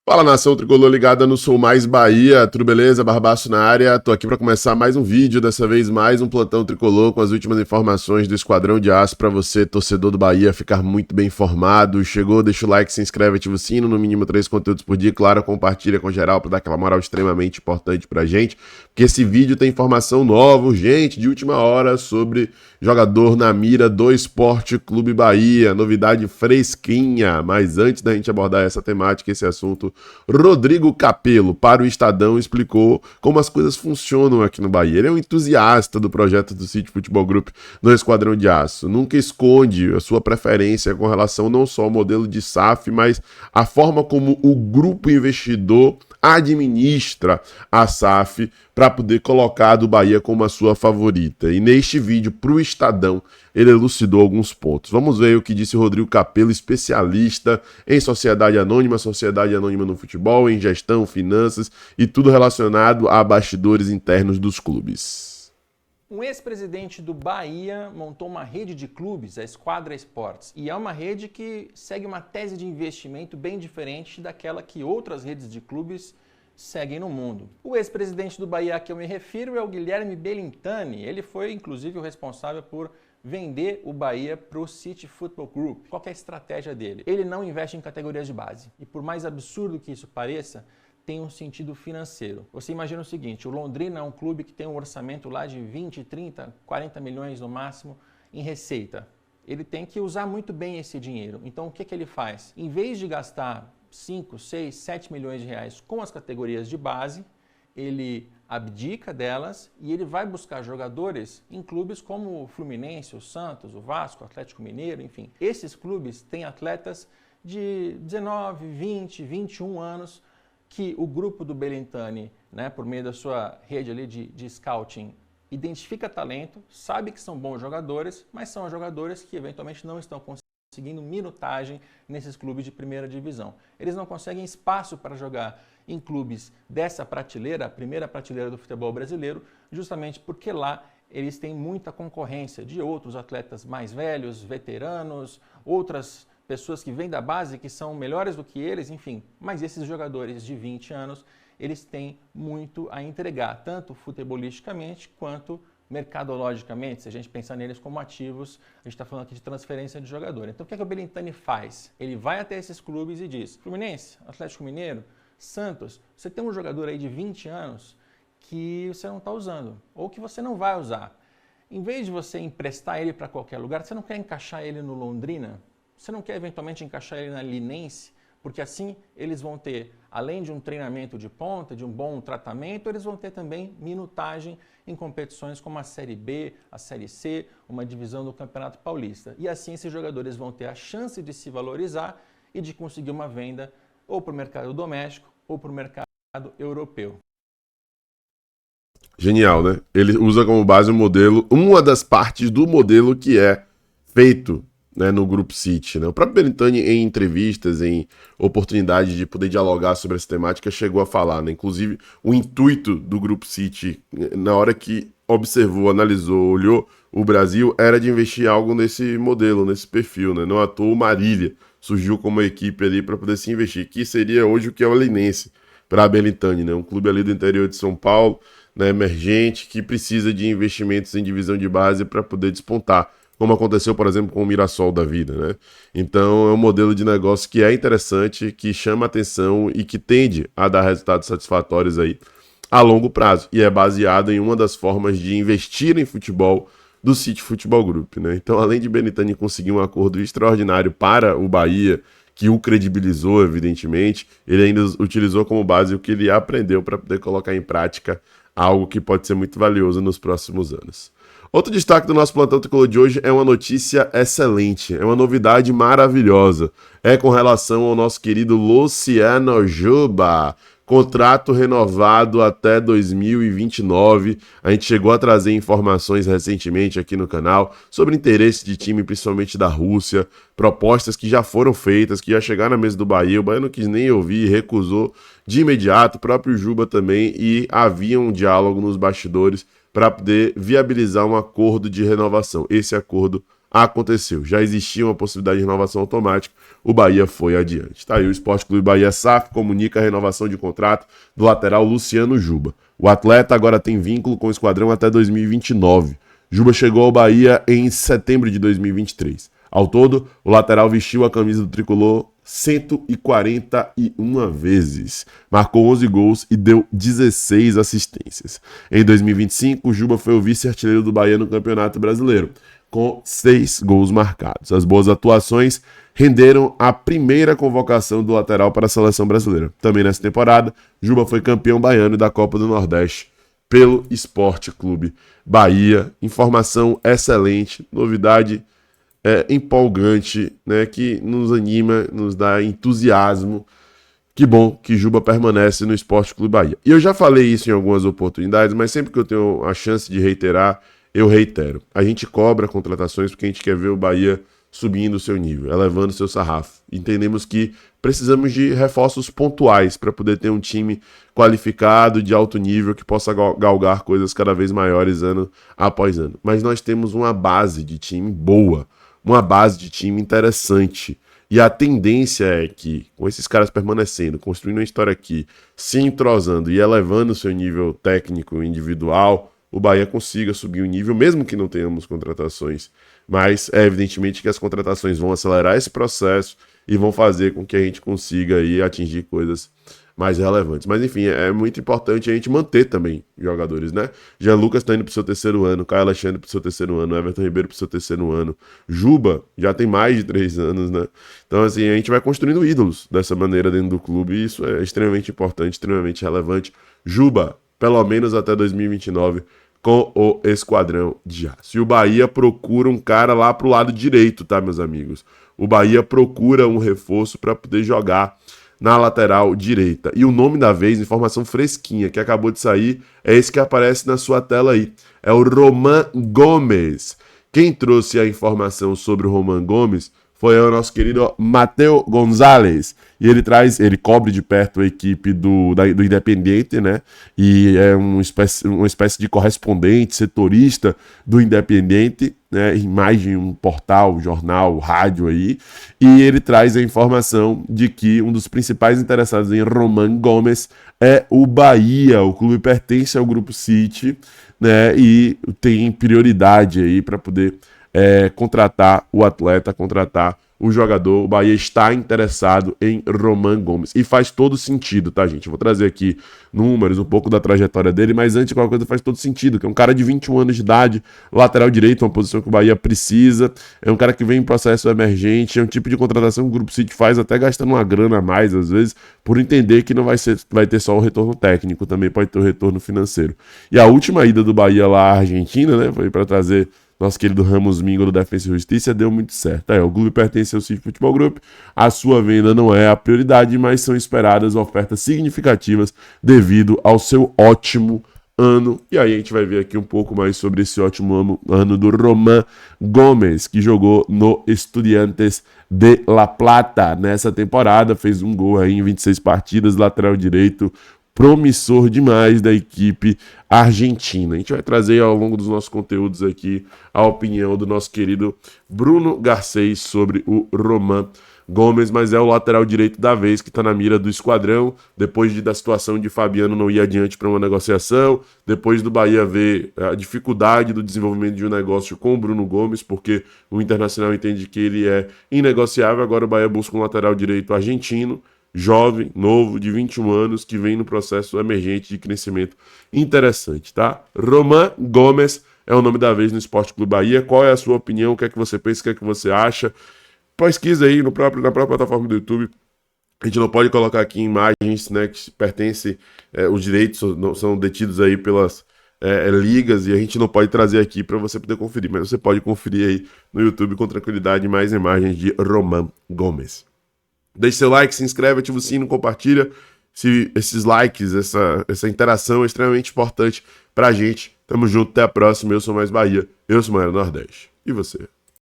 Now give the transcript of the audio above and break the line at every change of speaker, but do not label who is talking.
Fala, nação tricolor ligada no Sou Mais Bahia, tudo beleza? Barbaço na área, tô aqui para começar mais um vídeo, dessa vez mais um plantão tricolor com as últimas informações do Esquadrão de Aço para você, torcedor do Bahia, ficar muito bem informado. Chegou, deixa o like, se inscreve, ativa o sino, no mínimo 3 conteúdos por dia, claro, compartilha com geral para dar aquela moral extremamente importante pra gente, porque esse vídeo tem informação nova, urgente, de última hora sobre jogador na mira do Esporte Clube Bahia, novidade fresquinha, mas antes da gente abordar essa temática, esse assunto, Rodrigo Capello, para o Estadão, explicou como as coisas funcionam aqui no Bahia. Ele é um entusiasta do projeto do City Futebol Group no Esquadrão de Aço. Nunca esconde a sua preferência com relação não só ao modelo de SAF, mas a forma como o grupo investidor administra a SAF para poder colocar a do Bahia como a sua favorita. E neste vídeo, para o Estadão, ele elucidou alguns pontos. Vamos ver o que disse o Rodrigo Capello, especialista em sociedade anônima no futebol, em gestão, finanças e tudo relacionado a bastidores internos dos clubes.
Um ex-presidente do Bahia montou uma rede de clubes, a Esquadra Esportes, e é uma rede que segue uma tese de investimento bem diferente daquela que outras redes de clubes seguem no mundo. O ex-presidente do Bahia a que eu me refiro é o Guilherme Belintani. Ele foi, inclusive, o responsável por vender o Bahia para o City Football Group. Qual é a estratégia dele? Ele não investe em categorias de base. E por mais absurdo que isso pareça, tem um sentido financeiro. Você imagina o seguinte, o Londrina é um clube que tem um orçamento lá de 20, 30, 40 milhões no máximo em receita. Ele tem que usar muito bem esse dinheiro. Então o que ele faz? Em vez de gastar 5, 6, 7 milhões de reais com as categorias de base, ele abdica delas e ele vai buscar jogadores em clubes como o Fluminense, o Santos, o Vasco, o Atlético Mineiro, enfim. Esses clubes têm atletas de 19, 20, 21 anos que o grupo do Belintani, por meio da sua rede ali de scouting, identifica talento, sabe que são bons jogadores, mas são jogadores que eventualmente não estão conseguindo minutagem nesses clubes de primeira divisão. Eles não conseguem espaço para jogar em clubes dessa prateleira, a primeira prateleira do futebol brasileiro, justamente porque lá eles têm muita concorrência de outros atletas mais velhos, veteranos, outras pessoas que vêm da base que são melhores do que eles, enfim. Mas esses jogadores de 20 anos, eles têm muito a entregar, tanto futebolisticamente quanto mercadologicamente, se a gente pensar neles como ativos, a gente está falando aqui de transferência de jogador. Então o que é que o Belintani faz? Ele vai até esses clubes e diz, Fluminense, Atlético Mineiro, Santos, você tem um jogador aí de 20 anos que você não está usando, ou que você não vai usar. Em vez de você emprestar ele para qualquer lugar, você não quer encaixar ele no Londrina? Você não quer eventualmente encaixar ele na Linense? Porque assim eles vão ter, além de um treinamento de ponta, de um bom tratamento, eles vão ter também minutagem em competições como a Série B, a Série C, uma divisão do Campeonato Paulista. E assim esses jogadores vão ter a chance de se valorizar e de conseguir uma venda ou para o mercado doméstico ou para o mercado europeu.
Genial, né? Ele usa como base o modelo, uma das partes do modelo que é feito, né, no Grupo City, né? O próprio Belintani, em entrevistas, em oportunidade de poder dialogar sobre essa temática, chegou a falar, né? Inclusive, o intuito do Grupo City, na hora que observou, analisou, olhou o Brasil, era de investir algo nesse modelo, nesse perfil, né? Não à toa o Marília surgiu como uma equipe ali para poder se investir, que seria hoje o que é o Linense para a Belintani, né? Um clube ali do interior de São Paulo, né, emergente, que precisa de investimentos em divisão de base para poder despontar, como aconteceu, por exemplo, com o Mirassol da vida, né? Então é um modelo de negócio que é interessante, que chama atenção e que tende a dar resultados satisfatórios aí a longo prazo. E é baseado em uma das formas de investir em futebol do City Futebol Group, né? Então, além de Belintani conseguir um acordo extraordinário para o Bahia, que o credibilizou, evidentemente, ele ainda utilizou como base o que ele aprendeu para poder colocar em prática algo que pode ser muito valioso nos próximos anos. Outro destaque do nosso plantão tricolor de hoje é uma notícia excelente, é uma novidade maravilhosa. É com relação ao nosso querido Luciano Juba. Contrato renovado até 2029. A gente chegou a trazer informações recentemente aqui no canal sobre interesse de time, principalmente da Rússia, propostas que já foram feitas, que já chegaram na mesa do Bahia. O Bahia não quis nem ouvir, recusou de imediato, o próprio Juba também, e havia um diálogo nos bastidores para poder viabilizar um acordo de renovação. Esse acordo aconteceu. Já existia uma possibilidade de renovação automática. o Bahia foi adiante. Tá aí, o Sport Clube Bahia SAF comunica a renovação de contrato do lateral Luciano Juba. O atleta agora tem vínculo com o esquadrão até 2029. Juba chegou ao Bahia em setembro de 2023. Ao todo, o lateral vestiu a camisa do tricolor 141 vezes, marcou 11 gols e deu 16 assistências. Em 2025, o Juba foi o vice-artilheiro do Bahia no Campeonato Brasileiro, com 6 gols marcados. As boas atuações renderam a primeira convocação do lateral para a seleção brasileira. Também nessa temporada, Juba foi campeão baiano da Copa do Nordeste pelo Sport Clube Bahia. Informação excelente, novidade empolgante, né, que nos anima, nos dá entusiasmo. Que bom que Juba permanece no Sport Clube Bahia. E eu já falei isso em algumas oportunidades, mas sempre que eu tenho a chance de reiterar, eu reitero. A gente cobra contratações porque a gente quer ver o Bahia subindo o seu nível, elevando o seu sarrafo. Entendemos que precisamos de reforços pontuais para poder ter um time qualificado, de alto nível, que possa galgar coisas cada vez maiores ano após ano. Mas nós temos uma base de time boa, uma base de time interessante. E a tendência é que, com esses caras permanecendo, construindo uma história aqui, se entrosando e elevando o seu nível técnico individual, o Bahia consiga subir o nível, mesmo que não tenhamos contratações. Mas é evidentemente que as contratações vão acelerar esse processo e vão fazer com que a gente consiga aí atingir coisas mais relevantes. Mas enfim, é muito importante a gente manter também jogadores, né? Jean Lucas está indo para o seu terceiro ano, Caio Alexandre para o seu terceiro ano, Everton Ribeiro para o seu terceiro ano, Juba já tem mais de 3 anos, né? Então assim, a gente vai construindo ídolos dessa maneira dentro do clube e isso é extremamente importante, extremamente relevante. Juba, pelo menos até 2029, com o Esquadrão de Aço. E o Bahia procura um cara lá pro lado direito, tá, meus amigos? O Bahia procura um reforço para poder jogar na lateral direita. E o nome da vez, informação fresquinha, que acabou de sair, é esse que aparece na sua tela aí. É o Roman Gomes. Quem trouxe a informação sobre o Roman Gomes foi o nosso querido Mateo Gonzalez. E ele cobre de perto a equipe do Independiente, né? E é uma espécie de correspondente, setorista do Independiente, né? Em mais de um portal, jornal, rádio aí. E ele traz a informação de que um dos principais interessados em Roman Gomes é o Bahia. O clube pertence ao Grupo City, né? E tem prioridade aí para poder contratar o atleta, contratar o jogador. O Bahia está interessado em Roman Gomes. E faz todo sentido, tá, gente? Eu vou trazer aqui números, um pouco da trajetória dele, mas antes de qualquer coisa faz todo sentido, que é um cara de 21 anos de idade, lateral direito, uma posição que o Bahia precisa, é um cara que vem em processo emergente, é um tipo de contratação que o Grupo City faz até gastando uma grana a mais, às vezes, por entender que não vai ter só o retorno técnico, também pode ter o retorno financeiro. E a última ida do Bahia lá à Argentina, né, foi para trazer nosso querido Ramos Mingo do Defensa e Justiça, deu muito certo. O clube pertence ao City Futebol Group, a sua venda não é a prioridade, mas são esperadas ofertas significativas devido ao seu ótimo ano. E aí a gente vai ver aqui um pouco mais sobre esse ótimo ano do Roman Gomes, que jogou no Estudiantes de La Plata nessa temporada, fez um gol aí em 26 partidas, lateral direito, promissor demais da equipe argentina. A gente vai trazer ao longo dos nossos conteúdos aqui a opinião do nosso querido Bruno Garcês sobre o Roman Gomes, mas é o lateral direito da vez que está na mira do esquadrão, depois da situação de Fabiano não ir adiante para uma negociação, depois do Bahia ver a dificuldade do desenvolvimento de um negócio com o Bruno Gomes, porque o Internacional entende que ele é inegociável. Agora o Bahia busca um lateral direito argentino, jovem, novo, de 21 anos, que vem no processo emergente de crescimento interessante, tá? Roman Gomes é o nome da vez no Sport Clube Bahia. Qual é a sua opinião? O que é que você pensa? O que é que você acha? Pesquisa aí na própria plataforma do YouTube. A gente não pode colocar aqui imagens, né, que pertencem, os direitos são detidos aí pelas ligas, e a gente não pode trazer aqui para você poder conferir, mas você pode conferir aí no YouTube com tranquilidade mais imagens de Roman Gomes. Deixe seu like, se inscreve, ativa o sino, compartilha. Esses likes, essa interação é extremamente importante pra gente. Tamo junto, até a próxima. Eu sou Mais Bahia, eu sou Maior Nordeste. E você?